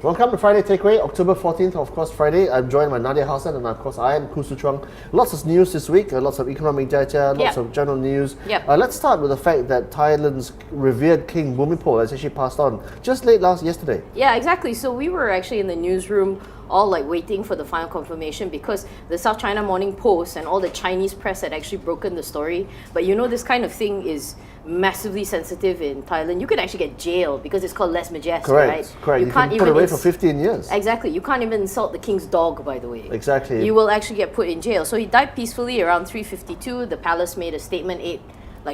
Welcome to Friday Takeaway, October 14th, of course, Friday. I'm joined by Nadia, Hassan, and of course I am Khoo Chuang. Lots of news this week, lots of economic data, lots of general news. Let's start with the fact that Thailand's revered king Bhumipol has actually passed on just yesterday. Yeah, exactly. So we were actually in the newsroom all like waiting for the final confirmation because the South China Morning Post and all the Chinese press had actually broken the story. But you know, this kind of thing is massively sensitive in Thailand. You could actually get jailed because it's called lèse majesté, right? Correct. You can't put away for 15 years. Exactly. You can't even insult the king's dog, by the way. Exactly. You will actually get put in jail. So he died peacefully around 3:52. The palace made a statement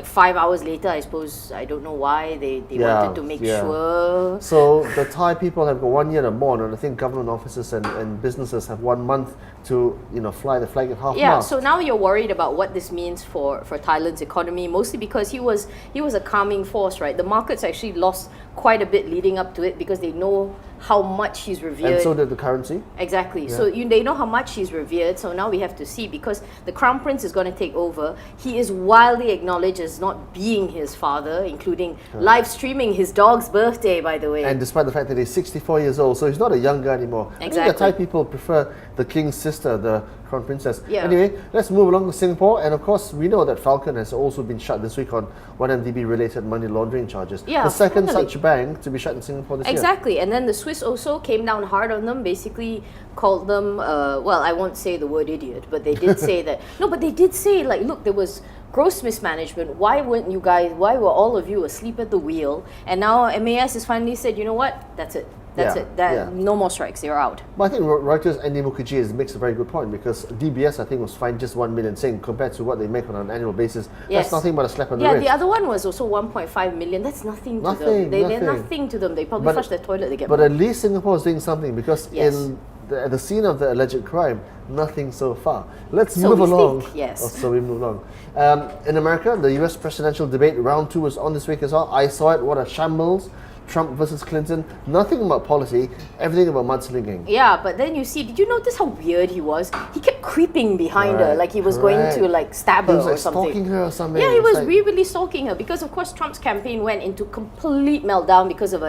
5 hours later, I suppose. I don't know why they wanted to make sure. So the Thai people have got 1 year to mourn, and I think government officers and businesses have 1 month to fly the flag at half-mast. Yeah, so now you're worried about what this means for Thailand's economy, mostly because he was a calming force, right? The markets actually lost quite a bit leading up to it because they know how much he's revered. And so did the currency. Exactly. Yeah. So they know how much he's revered. So now we have to see, because the Crown Prince is going to take over. He is widely acknowledged as not being his father, including live streaming his dog's birthday, by the way. And despite the fact that he's 64 years old, so he's not a young guy anymore. Exactly. I think the Thai people prefer the king's sister, the Crown Princess. Yeah. Anyway, let's move along to Singapore. And of course, we know that Falcon has also been shut this week on 1MDB related money laundering charges. Yeah, the second finally. Such bank to be shut in Singapore this year. Exactly. And then the Swiss also came down hard on them, basically called them, well, I won't say the word idiot, but they did say that. No, but they did say, like, look, there was gross mismanagement. Why were all of you asleep at the wheel? And now MAS has finally said, you know what, that's it. That's it. No more strikes. You're out. But I think Reuters' Andy Mukherjee makes a very good point, because DBS, I think, was fined just 1 million Sing compared to what they make on an annual basis. Yes. That's nothing but a slap on the wrist. wrist. Yeah, the other one was also 1.5 million. That's nothing to them. They're nothing to them. They probably flush their toilet, they get But more. at least Singapore is doing something, because at the scene of the alleged crime, nothing so far. Let's move along. So we move along. In America, the US presidential debate round 2 was on this week as well. I saw it. What a shambles. Trump versus Clinton, nothing about policy, everything about mudslinging. Yeah, but then you see, did you notice how weird he was? He kept creeping behind her, like he was going to stab her or something. Stalking her or something. Yeah, he was really stalking her, because of course Trump's campaign went into complete meltdown because of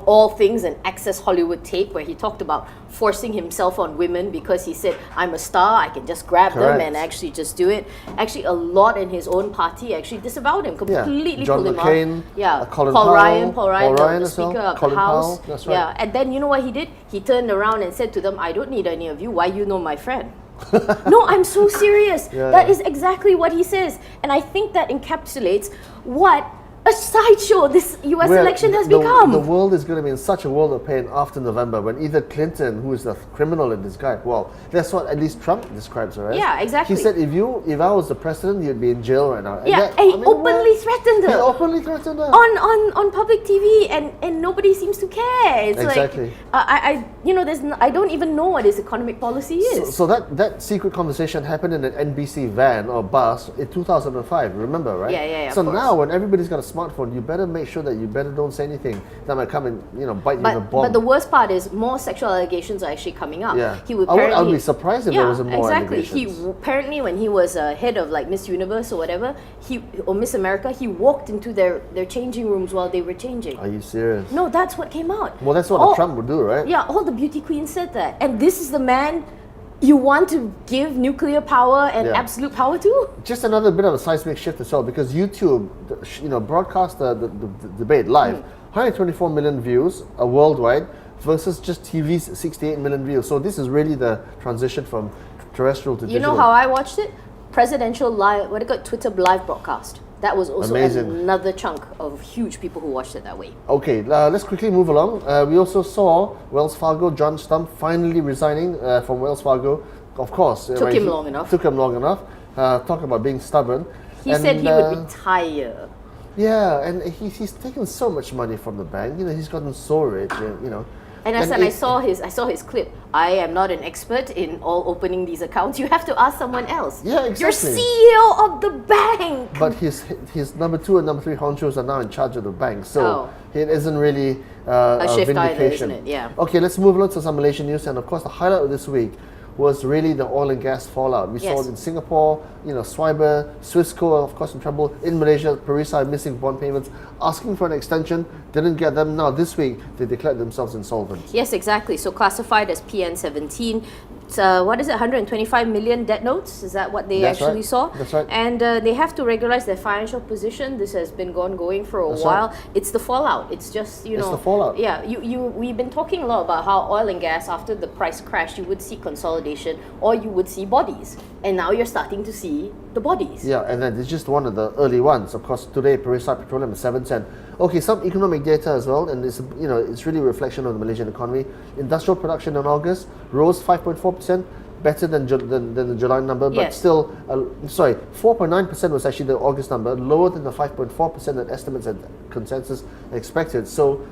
all things, an Access Hollywood tape where he talked about forcing himself on women because he said, I'm a star, I can just grab them and actually just do it. Actually, a lot in his own party actually disavowed him, completely John pulled McCain, him out. Yeah, Paul Ryan, the Speaker of Colin the House. Powell, that's right. Yeah, and then you know what he did? He turned around and said to them, I don't need any of you, why you know my friend? No, I'm so serious. That is exactly what he says. And I think that encapsulates what a sideshow this US election has become. The world is going to be in such a world of pain after November, when either Clinton, who is the criminal in disguise, well, that's what at least Trump describes her as. Yeah, exactly. He said, if I was the president, you'd be in jail right now. And he openly threatened her. He openly threatened her. On public TV, and nobody seems to care. It's exactly. I don't even know what his economic policy is. So that secret conversation happened in an NBC van or bus in 2005, remember, right? Yeah, So now when everybody's got a smartphone, you better make sure that you don't say anything that might come and bite you in the bum. But the worst part is more sexual allegations are actually coming up. Yeah. He would I would be surprised if there wasn't more allegations. He apparently, when he was head of like Miss Universe or whatever, or Miss America, he walked into their changing rooms while they were changing. Are you serious? No, that's what came out. Well, that's what Trump would do, right? Yeah, all the beauty queens said that, and this is the man you want to give nuclear power and absolute power to? Just another bit of a seismic shift as well, because YouTube, broadcast the debate live, 124 million views worldwide versus just TV's 68 million views. So this is really the transition from terrestrial to digital. You know how I watched it? Presidential live, Twitter live broadcast. That was also another chunk of huge people who watched it that way. Okay, let's quickly move along. We also saw Wells Fargo, John Stumpf, finally resigning from Wells Fargo. Of course. Took him long enough. Talk about being stubborn. He said he would retire. Yeah, and he's taken so much money from the bank. He's gotten so rich, And I saw his clip. I am not an expert in all opening these accounts. You have to ask someone else. Yeah, exactly. You're CEO of the bank. But his number 2 and number 3 honchos are now in charge of the bank, so it isn't really a shift vindication. either, isn't it? Yeah. Okay, let's move on to some Malaysian news, and of course the highlight of this week was really the oil and gas fallout. We saw it in Singapore, Swiber, Swissco, of course, in trouble. In Malaysia, Perisai missing bond payments, asking for an extension, didn't get them. Now, this week, they declared themselves insolvent. Yes, exactly. So classified as PN17. What is it, 125 million debt notes? Is that what they saw? That's right. And they have to regularize their financial position. This has been going for a while. Right. It's the fallout. It's just, It's the fallout. Yeah, we've been talking a lot about how oil and gas, after the price crash, you would see consolidation or you would see bodies. And now you're starting to see the bodies. Yeah, and then it's just one of the early ones. Of course, today, Perisai Petroleum is 7 cents. Okay, some economic data as well, and it's really a reflection of the Malaysian economy. Industrial production in August rose 5.4%, better than the July number, but still, 4.9% was actually the August number, lower than the 5.4% that estimates and consensus expected. So,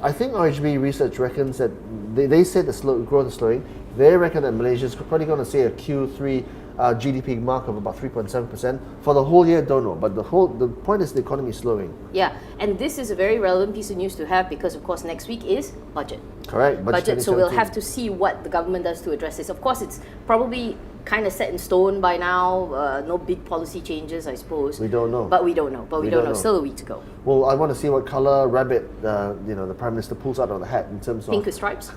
I think RHB Research reckons that they say the growth is slowing. They reckon that Malaysia is probably going to see a Q3 GDP mark of about 3.7%. For the whole year, don't know. But the point is the economy is slowing. Yeah, and this is a very relevant piece of news to have because, of course, next week is budget. Correct. Budget. So we'll have to see what the government does to address this. Of course, it's probably kind of set in stone by now. No big policy changes, I suppose. We don't know. But we don't know. Still a week to go. Well, I want to see what color rabbit the Prime Minister pulls out of the hat in terms of... Pink with stripes?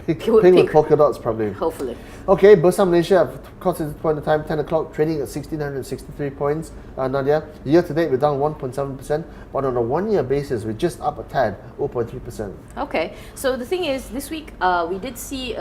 Pink with polka dots, probably. Hopefully. Okay, Bursa Malaysia, of course, at this point in time, 10 o'clock, trading at 1,663 points. Nadia, year to date, we're down 1.7%, but on a 1 year basis, we're just up a tad, 0.3%. Okay, so the thing is, this week, we did see,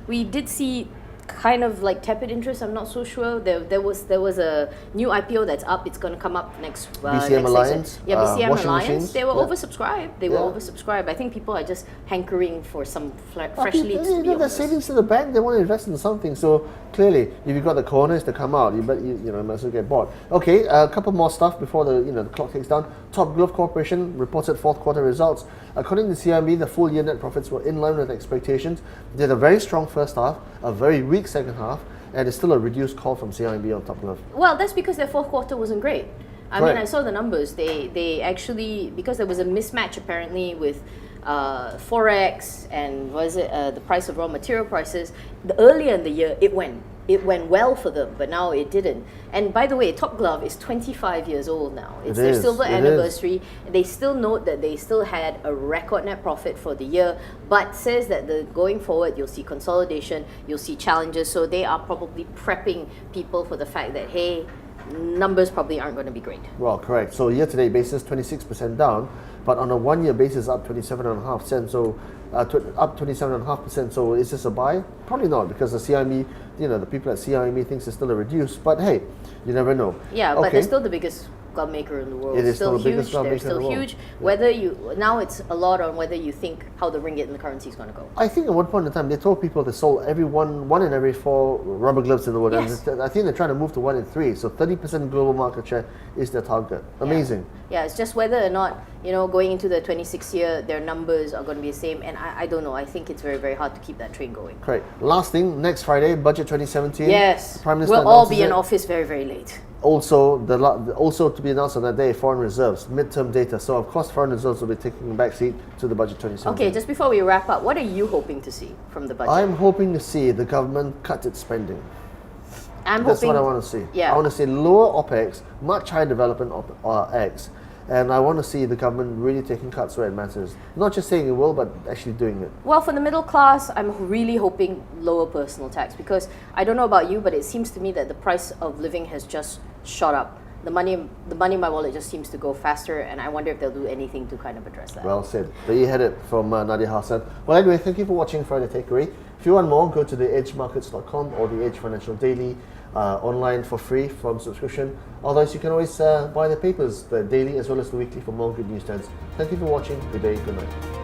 We did see kind of like tepid interest. I'm not so sure. There was a new IPO that's up. It's going to come up next. BCM Alliance. Yeah, BCM washing Alliance. Machines. They were oversubscribed. I think people are just hankering for some fresh leads. They're savings to the bank. They want to invest in something. So clearly, if you've got the corners to come out, you might as well get bought. Okay, a couple more stuff before the clock ticks down. Top Glove Corporation reported fourth quarter results. According to CIMB, the full year net profits were in line with expectations. They had a very strong first half, a very weak second half, and it's still a reduced call from CIMB on Top Glove. Well, that's because their fourth quarter wasn't great. I mean, I saw the numbers. They actually, because there was a mismatch apparently with Forex and the price of raw material prices, earlier in the year it went well for them, but now it didn't. And by the way, Top Glove is 25 years old now. It's their silver anniversary. They still note that they still had a record net profit for the year, but says that going forward, you'll see consolidation, you'll see challenges. So they are probably prepping people for the fact that, hey, numbers probably aren't going to be great. Well, correct. So year-to-date basis, 26% down, but on a one-year basis, up 27.5 cents. So up 27.5%. So is this a buy? Probably not, because the CIMB, the people at CIMB thinks it's still a reduce. But hey, you never know. Yeah, but they're still the biggest glove maker in the world. It is still the biggest huge. glove They're maker in the still world. huge. Now it's a lot on whether you think how the ringgit and the currency is going to go. I think at one point in time they told people they sold one in every 4 rubber gloves in the world. Yes. And I think they're trying to move to 1 in 3. So 30% global market share is their target. Amazing. Yeah, it's just whether or not, going into the 26th year, their numbers are going to be the same. And I don't know. I think it's very, very hard to keep that train going. Correct. Last thing, next Friday, Budget 2017. Yes. Prime Minister we'll all be in office very, very late. Also to be announced on that day, foreign reserves, midterm data. So of course, foreign reserves will be taking a back seat to the budget 2017. Okay, just before we wrap up, what are you hoping to see from the budget? I'm hoping to see the government cut its spending. That's what I want to see. Yeah. I want to see lower OPEX, much higher development OPEX. And I want to see the government really taking cuts where it matters. Not just saying it will, but actually doing it. Well, for the middle class, I'm really hoping lower personal tax, because I don't know about you, but it seems to me that the price of living has just shot up. The money in my wallet just seems to go faster, and I wonder if they'll do anything to kind of address that. Well said. There you had it from Nadia, Hassan. Well, anyway, thank you for watching Friday Takeaway. If you want more, go to theedgemarkets.com or the Edge Financial Daily online for free from subscription. Otherwise, you can always buy the papers, the daily as well as the weekly, for more good news stands. Thank you for watching. Good day, good night.